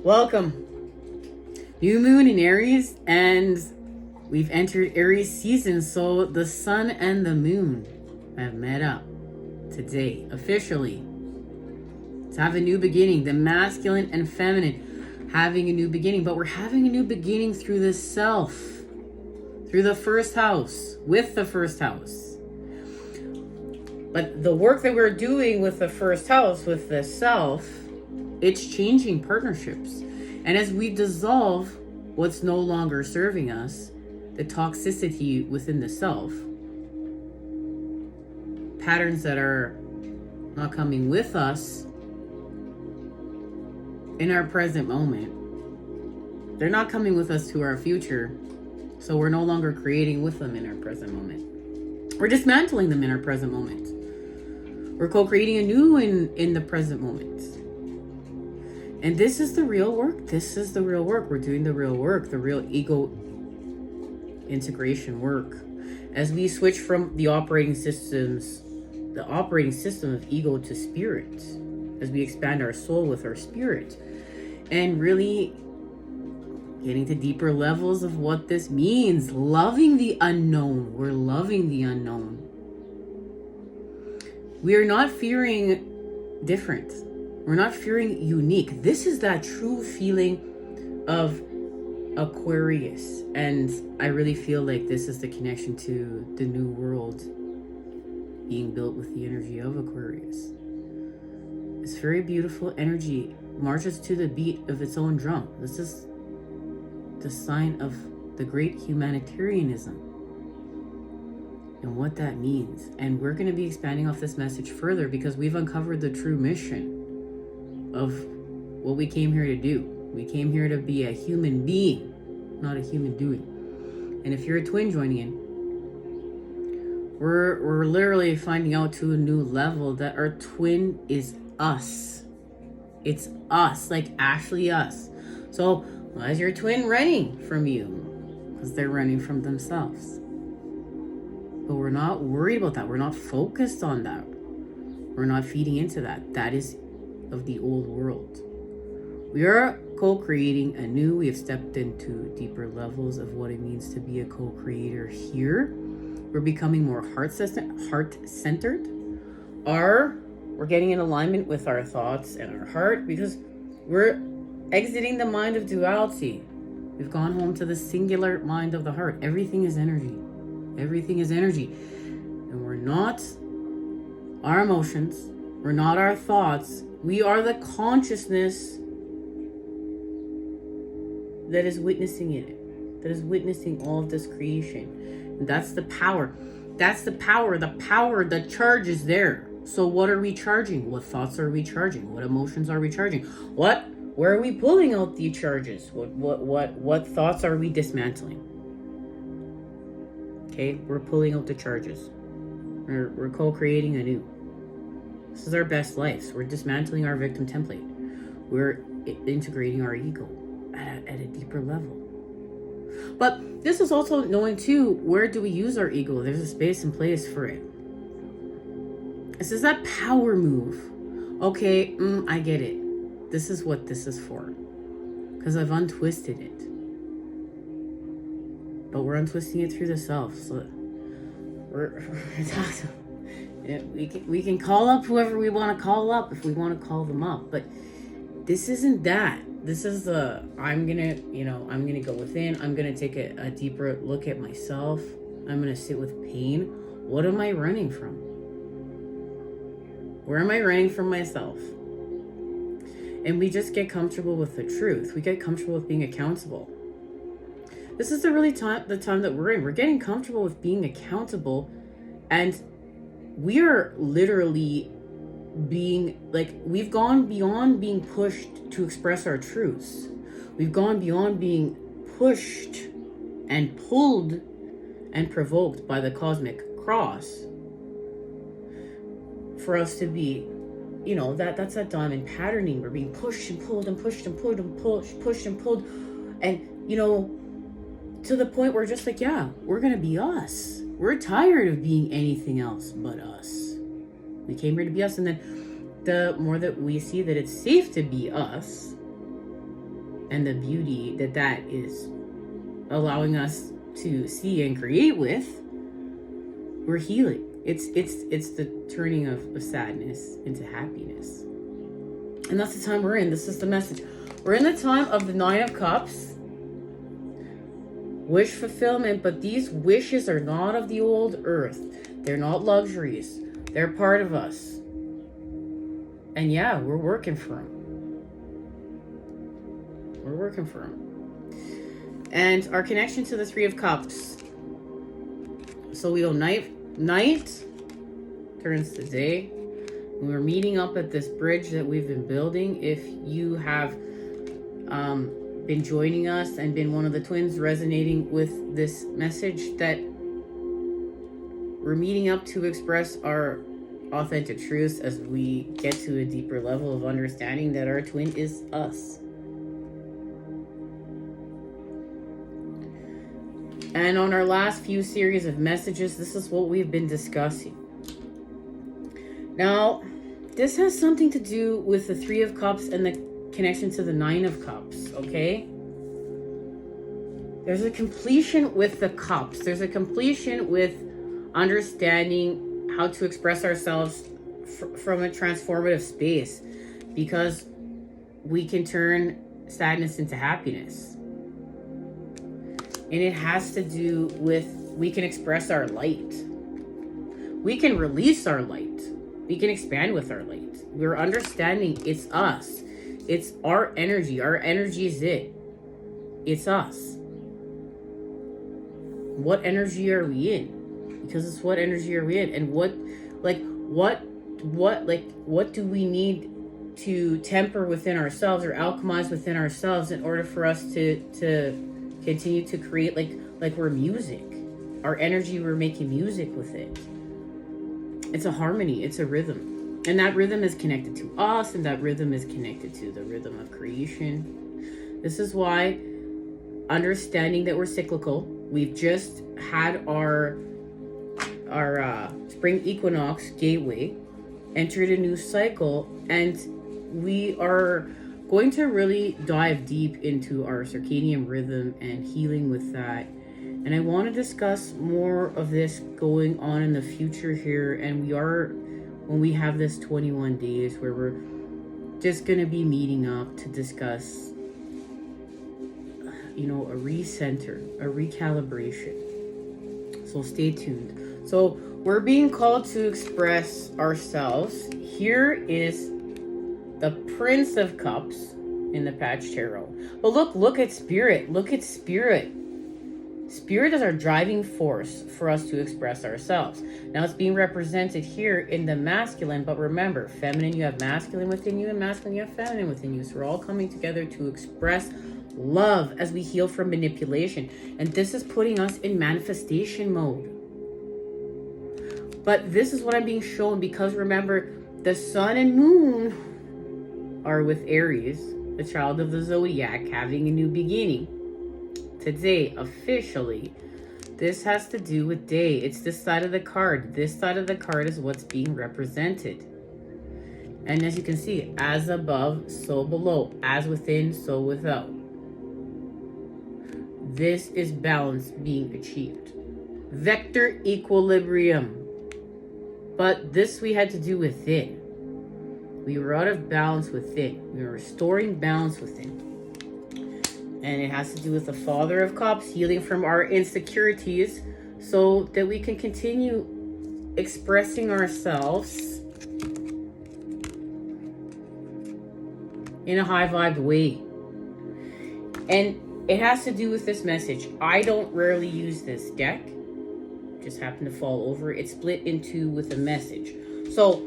Welcome. New moon in Aries, and we've entered Aries season, so the sun and the moon have met up today, officially, to have a new beginning. The masculine and feminine having a new beginning, but we're having a new beginning through the self, through the first house, with the first house. But the work that we're doing with the first house, with the self, it's changing partnerships. And as we dissolve what's no longer serving us, the toxicity within the self, patterns that are not coming with us in our present moment, they're not coming with us to our future. So we're no longer creating with them in our present moment. We're dismantling them in our present moment. We're co-creating anew in the present moment. And this is the real work. This is the real work. We're doing the real work, the real ego integration work. As we switch from the operating system of ego to spirit, as we expand our soul with our spirit, and really getting to deeper levels of what this means. Loving the unknown. We're loving the unknown. We are not fearing different. We're not fearing unique. This is that true feeling of Aquarius. And I really feel like this is the connection to the new world being built with the energy of Aquarius. It's very beautiful energy. Marches to the beat of its own drum. This is the sign of the great humanitarianism and what that means. And we're going to be expanding off this message further because we've uncovered the true mission of what we came here to do. We came here to be a human being, not a human doing. And if you're a twin joining in, we're literally finding out to a new level that our twin is us. It's us, like actually us. So why is your twin running from you? Because they're running from themselves. But we're not worried about that. We're not focused on that. We're not feeding into that. That is of the old world. We are co-creating anew. We have stepped into deeper levels of what it means to be a co-creator here. We're becoming more heart-centered. We're getting in alignment with our thoughts and our heart because we're exiting the mind of duality. We've gone home to the singular mind of the heart. Everything is energy. Everything is energy. And we're not our emotions. We're not our thoughts. We are the consciousness that is witnessing it, that is witnessing all of this creation. And that's the power. That's the power. The charge is there. So what are we charging? What thoughts are we charging? What emotions are we charging? Where are we pulling out the charges? What thoughts are we dismantling? Okay, we're pulling out the charges. We're co-creating anew. This is our best lives. We're dismantling our victim template. We're integrating our ego at a deeper level. But this is also knowing too, where do we use our ego? There's a space and place for it. This is that power move. Okay, I get it. This is what this is for. Because I've untwisted it. But we're untwisting it through the self. So we can call up whoever we want to call up if we want to call them up. But this isn't that. This is the, I'm gonna go within. I'm gonna take a deeper look at myself. I'm gonna sit with pain. What am I running from? Where am I running from myself? And we just get comfortable with the truth. We get comfortable with being accountable. This is the time that we're in. We're getting comfortable with being accountable, and we are literally being like, we've gone beyond being pushed to express our truths. We've gone beyond being pushed and pulled and provoked by the cosmic cross for us to be, that's that diamond patterning. We're being pushed and pulled and pushed and pulled and pushed and pulled, and to the point where just like, yeah, we're gonna be us. We're tired of being anything else but us. We came here to be us, and then the more that we see that it's safe to be us, and the beauty that that is allowing us to see and create with, we're healing. It's the turning of sadness into happiness. And that's the time we're in. This is the message. We're in the time of the 9 of Cups. Wish fulfillment, but these wishes are not of the old earth. They're not luxuries. They're part of us. And yeah, we're working for them. We're working for them. And our connection to the 3 of Cups. So we go night turns to day. We're meeting up at this bridge that we've been building. If you have been joining us and been one of the twins resonating with this message, that we're meeting up to express our authentic truths as we get to a deeper level of understanding that our twin is us. And on our last few series of messages, this is what we've been discussing. Now, this has something to do with the 3 of Cups and the connection to the 9 of Cups, okay? There's a completion with the Cups. There's a completion with understanding how to express ourselves from a transformative space, because we can turn sadness into happiness. And it has to do with, we can express our light. We can release our light. We can expand with our light. We're understanding it's us. It's our energy. Our energy is it. It's us. What energy are we in? Because it's what energy are we in? And what do we need to temper within ourselves or alchemize within ourselves in order for us to continue to create like we're music. Our energy, we're making music with it. It's a harmony, it's a rhythm. And that rhythm is connected to us, and that rhythm is connected to the rhythm of creation. This is why understanding that we're cyclical. We've just had our spring equinox gateway, entered a new cycle, and we are going to really dive deep into our circadian rhythm and healing with that. And I want to discuss more of this going on in the future here. And when we have this 21 days where we're just going to be meeting up to discuss, a recenter, a recalibration. So stay tuned. So we're being called to express ourselves. Here is the Prince of Cups in the Patch Tarot. But look at Spirit. Look at Spirit. Spirit is our driving force for us to express ourselves. Now it's being represented here in the masculine, but remember, feminine, you have masculine within you, and masculine, you have feminine within you. So we're all coming together to express love as we heal from manipulation. And this is putting us in manifestation mode. But this is what I'm being shown, because remember, the sun and moon are with Aries, the child of the zodiac, having a new beginning. Today, officially, this has to do with day. It's this side of the card. This side of the card is what's being represented. And as you can see, as above, so below. As within, so without. This is balance being achieved. Vector equilibrium. But this we had to do within. We were out of balance within. We were restoring balance within. And it has to do with the Father of Cups, healing from our insecurities so that we can continue expressing ourselves in a high-vibed way. And it has to do with this message. I don't rarely use this deck. Just happened to fall over. It's split in two with a message. So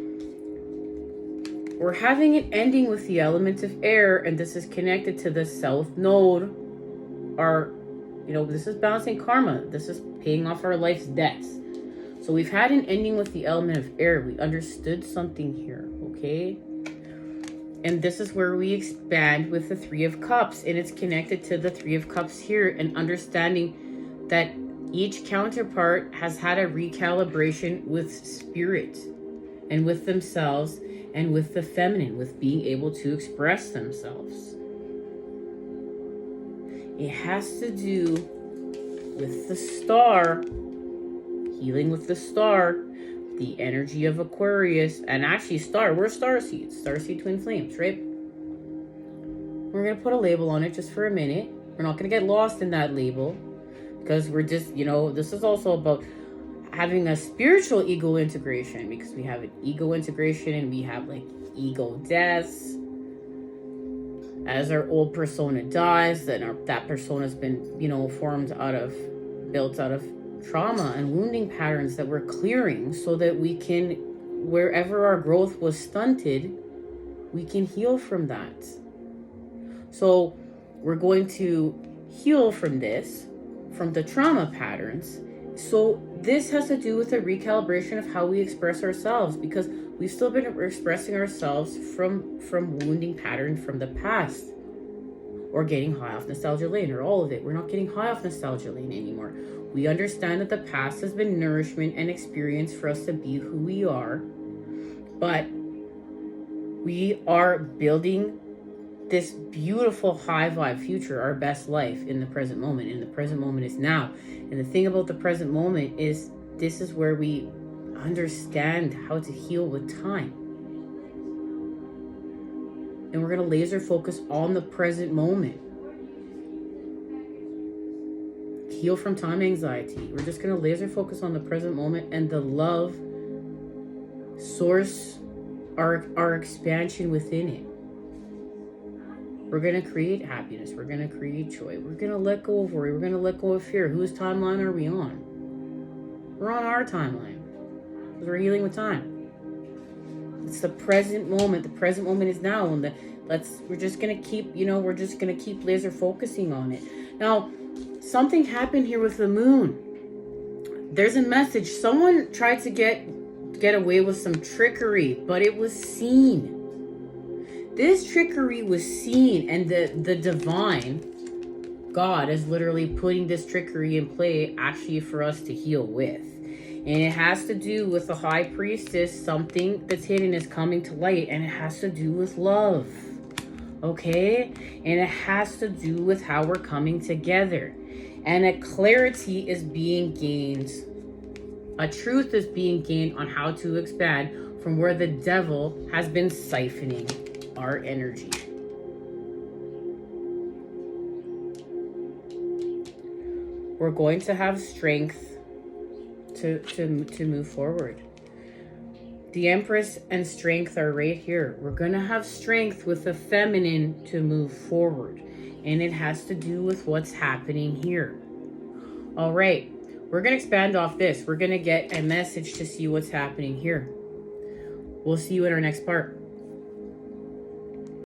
we're having an ending with the element of air, and this is connected to the South Node. This is balancing karma. This is paying off our life's debts. So we've had an ending with the element of air. We understood something here, okay? And this is where we expand with the 3 of Cups, and it's connected to the 3 of Cups here, and understanding that each counterpart has had a recalibration with spirit and with themselves and with the feminine, with being able to express themselves. It has to do with the star, healing with the star, the energy of Aquarius, and actually we're starseeds, starseed twin flames, right? We're going to put a label on it just for a minute. We're not going to get lost in that label because we're just, this is also about having a spiritual ego integration, because we have an ego integration and we have like ego deaths. As our old persona dies, then that persona has been, built out of trauma and wounding patterns that we're clearing, so that we can, wherever our growth was stunted, we can heal from that. So we're going to heal from this, from the trauma patterns. So this has to do with a recalibration of how we express ourselves, because we've still been expressing ourselves from wounding patterns from the past, or getting high off nostalgia lane, or all of it. We're not getting high off nostalgia lane anymore. We understand that the past has been nourishment and experience for us to be who we are, but we are building this beautiful high vibe future, our best life in the present moment. And the present moment is now. And the thing about the present moment is, this is where we understand how to heal with time. And we're going to laser focus on the present moment. Heal from time anxiety. We're just going to laser focus on the present moment and the love source, our expansion within it. We're going to create happiness. We're going to create joy. We're going to let go of worry. We're going to let go of fear. Whose timeline are we on? We're on our timeline, because we're healing with time. It's the present moment. The present moment is now. And we're just going to keep, we're just going to keep laser focusing on it. Now, something happened here with the moon. There's a message. Someone tried to get away with some trickery, but it was seen. This trickery was seen, and the divine God is literally putting this trickery in play actually for us to heal with. And it has to do with the high priestess. Something that's hidden is coming to light, and it has to do with love. Okay? And it has to do with how we're coming together. And a clarity is being gained. A truth is being gained on how to expand from where the devil has been siphoning our energy. We're going to have strength to move forward. The Empress and strength are right here. We're going to have strength with the feminine to move forward. And it has to do with what's happening here. All right. We're going to expand off this. We're going to get a message to see what's happening here. We'll see you in our next part.